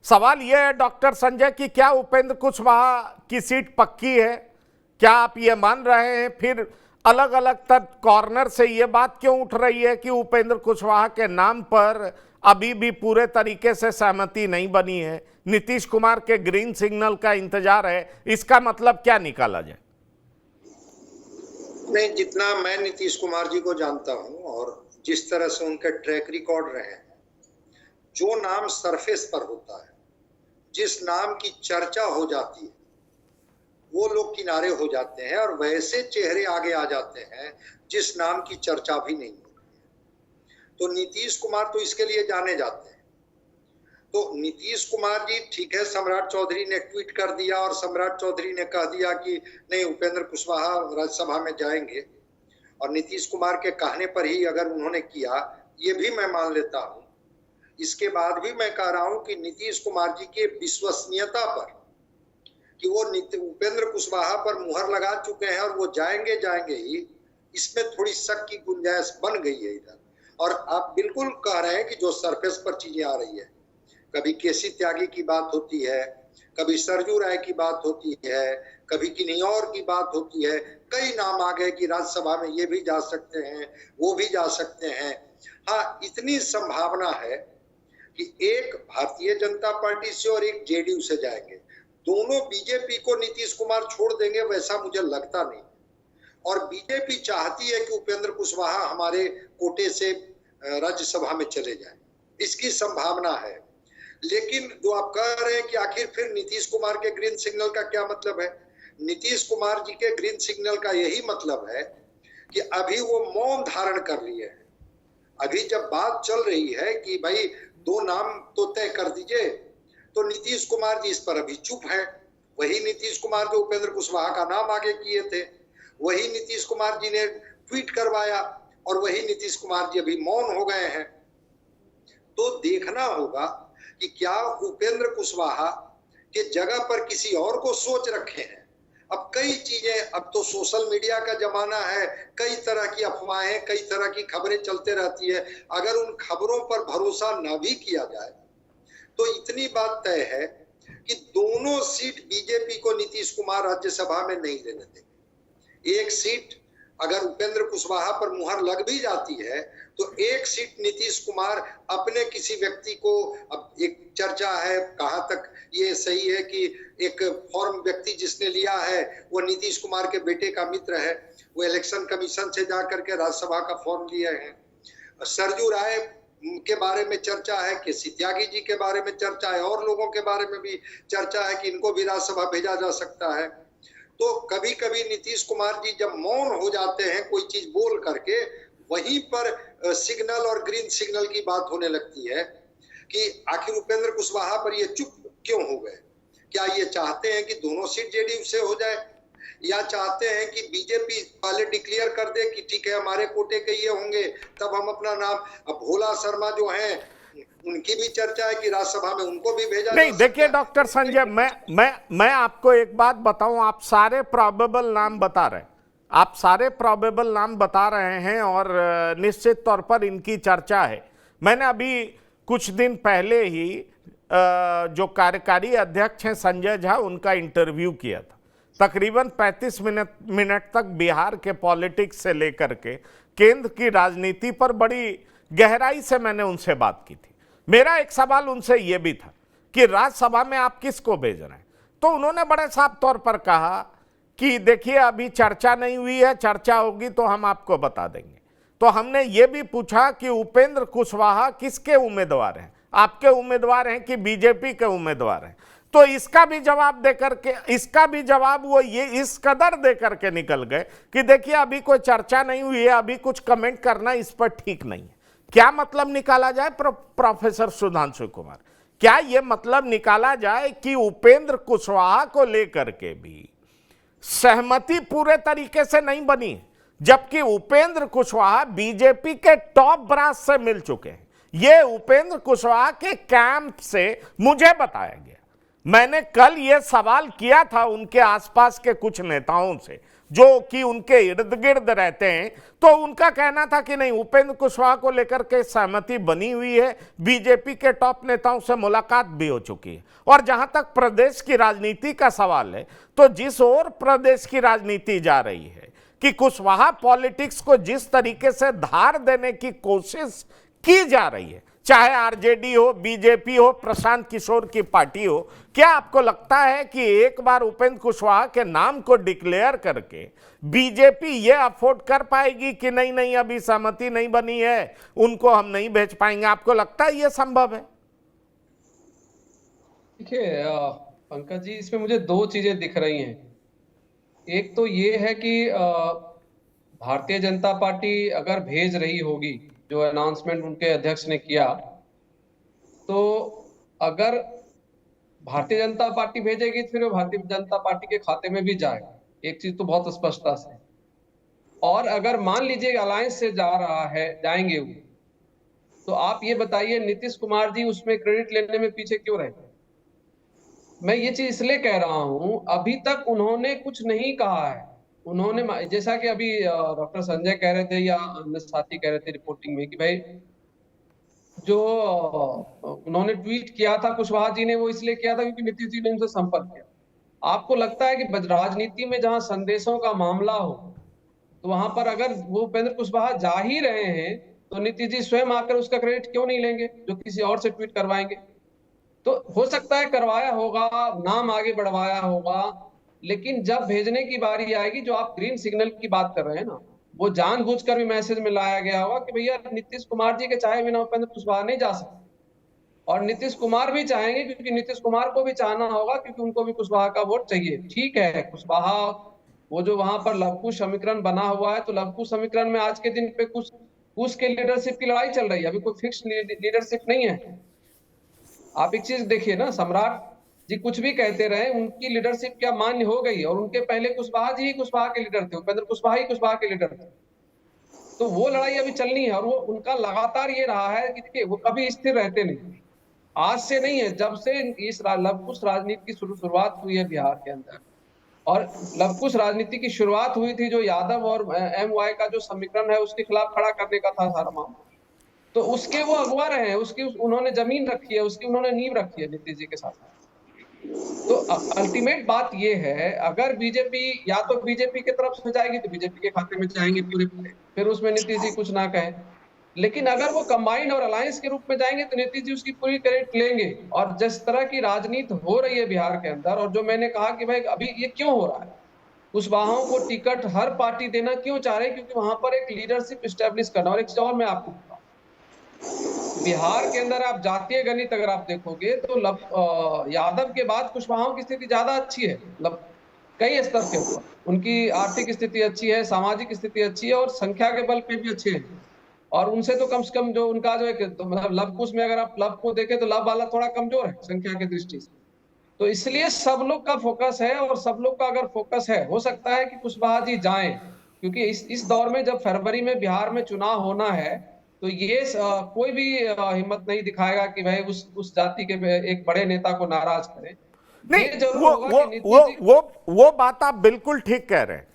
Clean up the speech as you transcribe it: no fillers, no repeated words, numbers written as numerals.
सवाल यह है डॉक्टर संजय कि क्या उपेंद्र कुशवाहा की सीट पक्की है? क्या आप ये मान रहे हैं? फिर अलग अलग कॉर्नर से ये बात क्यों उठ रही है कि उपेंद्र कुशवाहा के नाम पर अभी भी पूरे तरीके से सहमति नहीं बनी है, नीतीश कुमार के ग्रीन सिग्नल का इंतजार है? इसका मतलब क्या निकाला जाए? नहीं, जितना मैं नीतीश कुमार जी को जानता हूं और जिस तरह से उनके ट्रैक रिकॉर्ड रहे हैं, जो नाम सरफेस पर होता है, जिस नाम की चर्चा हो जाती है, वो लोग किनारे हो जाते हैं और वैसे चेहरे आगे आ जाते हैं जिस नाम की चर्चा भी नहीं होती। तो नीतीश कुमार तो इसके लिए जाने जाते हैं। तो नीतीश कुमार जी, ठीक है, सम्राट चौधरी ने ट्वीट कर दिया और सम्राट चौधरी ने कह दिया कि नहीं, उपेंद्र कुशवाहा राज्यसभा में जाएंगे, और नीतीश कुमार के कहने पर ही अगर उन्होंने किया, ये भी मैं मान लेता हूं। इसके बाद भी मैं कह रहा हूं कि नीतीश कुमार जी की विश्वसनीयता पर, कि वो उपेंद्र कुशवाहा पर मुहर लगा चुके हैं और वो जाएंगे ही, इसमें थोड़ी शक की गुंजाइश बन गई है इधर। और आप बिल्कुल कह रहे हैं कि जो सरफेस पर चीजें आ रही है, कभी केसी त्यागी की बात होती है, कभी सरजू राय की बात होती है, कभी किन्हीं और की बात होती है, कई नाम आ गए कि राज्यसभा में ये भी जा सकते हैं, वो भी जा सकते हैं। हाँ, इतनी संभावना है कि एक भारतीय जनता पार्टी से और एक जेडीयू से जाएंगे। दोनों बीजेपी को नीतीश कुमार छोड़ देंगे वैसा मुझे लगता नहीं। और बीजेपी चाहती है कि उपेंद्र कुशवाहा हमारे कोटे से राज्यसभा में चले जाएं, इसकी संभावना है। लेकिन जो आप कह रहे हैं कि आखिर फिर नीतीश कुमार के ग्रीन सिग्नल का क्या मतलब है? नीतीश कुमार जी के ग्रीन सिग्नल का यही मतलब है कि अभी वो मौन धारण कर लिए हैं। अभी जब बात चल रही है कि भाई दो नाम तो तय कर दीजिए, तो नीतीश कुमार जी इस पर अभी चुप है। वही नीतीश कुमार जो उपेंद्र कुशवाहा का नाम आगे किए थे, वही नीतीश कुमार जी ने ट्वीट करवाया, और वही नीतीश कुमार जी अभी मौन हो गए हैं। तो देखना होगा कि क्या उपेंद्र कुशवाहा के जगह पर किसी और को सोच रखे हैं। अब कई चीजें, अब तो सोशल मीडिया का जमाना है, कई तरह की अफवाहें, कई तरह की खबरें चलते रहती है। अगर उन खबरों पर भरोसा न भी किया जाए तो इतनी बात तय है कि दोनों सीट बीजेपी को नीतीश कुमार राज्यसभा में नहीं लेने देंगे। एक सीट अगर उपेंद्र कुशवाहा पर मुहर लग भी जाती है तो एक सीट नीतीश कुमार अपने किसी व्यक्ति को, अब एक चर्चा है, कहां तक ये सही है कि एक फॉर्म व्यक्ति जिसने लिया है वो नीतीश कुमार के बेटे का मित्र है, वो इलेक्शन कमीशन से जाकर के राज्यसभा का फॉर्म लिए हैं। सरजू राय के बारे में चर्चा है, केसी त्यागी जी के बारे में चर्चा है, और लोगों के बारे में भी चर्चा है कि इनको भी राज्यसभा भेजा जा सकता है। तो कभी कभी नीतीश कुमार जी जब मौन हो जाते हैं कोई चीज बोल करके, वहीं पर सिग्नल और ग्रीन सिग्नल की बात होने लगती है कि आखिर उपेंद्र कुशवाहा पर ये चुप क्यों हो गए। क्या ये चाहते हैं कि दोनों सीट जेडीयू से हो जाए, या चाहते हैं कि बीजेपी पहले डिक्लेयर कर दे कि ठीक है हमारे कोटे के ये होंगे, तब हम अपना नाम। अब भोला शर्मा जो हैं, उनकी भी चर्चा है कि राज्यसभा में उनको भी भेजा नहीं। देखिए डॉक्टर संजय, मैं आपको एक बात बताऊं, आप सारे प्रोबेबल नाम बता रहे हैं, आप सारे प्रोबेबल नाम बता रहे हैं और निश्चित तौर पर इनकी चर्चा है। मैंने अभी कुछ दिन पहले ही जो कार्यकारी अध्यक्ष हैं संजय झा, उनका इंटरव्यू किया था। तकरीबन 35 मिनट तक बिहार के पॉलिटिक्स से लेकर के केंद्र की राजनीति पर बड़ी गहराई से मैंने उनसे बात की थी। मेरा एक सवाल उनसे यह भी था कि राज्यसभा में आप किसको भेज रहे हैं, तो उन्होंने बड़े साफ तौर पर कहा कि देखिए अभी चर्चा नहीं हुई है, चर्चा होगी तो हम आपको बता देंगे। तो हमने ये भी पूछा कि उपेंद्र कुशवाहा किसके उम्मीदवार हैं, आपके उम्मीदवार हैं कि बीजेपी के उम्मीदवार हैं? तो इसका भी जवाब देकर के, इसका भी जवाब वो ये इस कदर देकर के निकल गए कि देखिए अभी कोई चर्चा नहीं हुई है, अभी कुछ कमेंट करना इस पर ठीक नहीं है। क्या मतलब निकाला जाए प्रोफेसर सुधांशु कुमार? क्या यह मतलब निकाला जाए कि उपेंद्र कुशवाहा को लेकर के भी सहमति पूरे तरीके से नहीं बनी, जबकि उपेंद्र कुशवाहा बीजेपी के टॉप ब्रांच से मिल चुके हैं? यह उपेंद्र कुशवाहा के कैंप से मुझे बताया गया। मैंने कल यह सवाल किया था उनके आसपास के कुछ नेताओं से, जो कि उनके इर्द गिर्द रहते हैं, तो उनका कहना था कि नहीं, उपेंद्र कुशवाहा को लेकर के सहमति बनी हुई है, बीजेपी के टॉप नेताओं से मुलाकात भी हो चुकी है। और जहां तक प्रदेश की राजनीति का सवाल है, तो जिस ओर प्रदेश की राजनीति जा रही है कि कुशवाहा पॉलिटिक्स को जिस तरीके से धार देने की कोशिश की जा रही है, चाहे आरजेडी हो, बीजेपी हो, प्रशांत किशोर की पार्टी हो, क्या आपको लगता है कि एक बार उपेंद्र कुशवाहा के नाम को डिक्लेयर करके बीजेपी ये अफोर्ड कर पाएगी कि नहीं नहीं अभी सहमति नहीं बनी है, उनको हम नहीं भेज पाएंगे? आपको लगता है ये संभव है? देखिए पंकज जी, इसमें मुझे दो चीजें दिख रही हैं। एक तो ये है कि भारतीय जनता पार्टी अगर भेज रही होगी, जो अनाउंसमेंट उनके अध्यक्ष ने किया, तो अगर भारतीय जनता पार्टी भेजेगी तो फिर वो भारतीय जनता पार्टी के खाते में भी जाएगा, एक चीज तो बहुत स्पष्टता से। और अगर मान लीजिए अलायंस से जा रहा है, जाएंगे वो, तो आप ये बताइए नीतीश कुमार जी उसमें क्रेडिट लेने में पीछे क्यों रहे? मैं ये चीज इसलिए कह रहा हूं, अभी तक उन्होंने कुछ नहीं कहा है। उन्होंने, जैसा कि अभी डॉक्टर संजय कह रहे थे या अन्य साथी कह रहे थे रिपोर्टिंग में कि भाई जो उन्होंने ट्वीट किया था कुशवाहा जी ने, वो इसलिए किया था क्योंकि नीतीश जी ने उनसे संपर्क किया। आपको लगता है कि राजनीति में जहां संदेशों का मामला हो, तो वहां पर अगर वो उपेंद्र कुशवाहा जा ही रहे हैं, तो नीतीश जी स्वयं आकर उसका क्रेडिट क्यों नहीं लेंगे, जो किसी और से ट्वीट करवाएंगे? तो हो सकता है करवाया होगा, नाम आगे बढ़वाया होगा, लेकिन जब भेजने की बारी आएगी, जो आप ग्रीन सिग्नल की बात कर रहे हैं ना, वो जानबूझकर भी मैसेज में लाया गया होगा कि भैया नीतीश कुमार जी के चाहे बिना उपेंद्र कुशवाहा नहीं जा सकते। और नीतीश कुमार भी चाहेंगे, क्योंकि नीतीश कुमार को भी चाहना होगा, क्योंकि उनको भी कुशवाहा का वोट चाहिए। ठीक है, कुशवाहा वो जो वहां पर लवकुश समीकरण बना हुआ है, तो लवकुश समीकरण में आज के दिन पे कुछ के लीडरशिप की लड़ाई चल रही है, अभी कोई फिक्स लीडरशिप नहीं है। आप एक चीज देखिए ना, सम्राट जी कुछ भी कहते रहे, उनकी लीडरशिप क्या मान्य हो गई? और उनके पहले कुशवाहा जी ही कुशवाहा के लीडर थे, उपेंद्र कुशवाहा ही कुशवाहा के लीडर थे। तो वो लड़ाई अभी चलनी है, और वो उनका लगातार ये रहा है कि देखिए वो कभी स्थिर रहते नहीं। आज से नहीं है, जब से इस लवकुश राजनीति की शुरुआत हुई है बिहार के अंदर, और लवकुश राजनीति की शुरुआत हुई थी जो यादव और MY का जो समीकरण है उसके खिलाफ खड़ा करने का था सारा मामला, तो उसके वो अगुवा रहे हैं, उसकी उन्होंने जमीन रखी है, उसकी उन्होंने नींव रखी है नीतीश जी के साथ। तो अल्टीमेट बात ये है, अगर बीजेपी या तो बीजेपी की तरफ से जाएगी तो बीजेपी के खाते में जाएंगे पूरे, फिर उसमें नीतीश जी कुछ ना कहे। लेकिन अगर वो कंबाइंड और अलायंस के रूप में जाएंगे तो नीतीश जी उसकी पूरी क्रेडिट लेंगे। और जिस तरह की राजनीति हो रही है बिहार के अंदर, और जो मैंने कहा कि भाई अभी ये क्यों हो रहा है, कुशवाहाओं को टिकट हर पार्टी देना क्यों चाह रहे, क्योंकि वहां पर एक लीडरशिप स्टैब्लिश करना। और एक चीज और मैं आपको बताऊं, बिहार के अंदर आप जातीय गणित अगर आप देखोगे तो यादव के बाद कुशवाहाओं की स्थिति ज्यादा अच्छी है, मतलब कई स्तर के ऊपर उनकी आर्थिक स्थिति अच्छी है, सामाजिक स्थिति अच्छी है, और संख्या के बल पे भी अच्छे हैं। और उनसे तो कम से कम जो उनका जो है, तो मतलब लवकुश में अगर आप लव को देखें तो लव वाला थोड़ा कमजोर है संख्या की दृष्टि से। तो इसलिए सब लोग का फोकस है, और सब लोग का अगर फोकस है, हो सकता है कि कुशवाहा जी जाएं, क्योंकि इस दौर में जब फरवरी में बिहार में चुनाव होना है, तो ये कोई भी हिम्मत नहीं दिखाएगा कि भाई उस जाति के एक बड़े नेता को नाराज करें। नहीं, ये जरूर होगा कि वो बात आप बिल्कुल ठीक कह रहे हैं।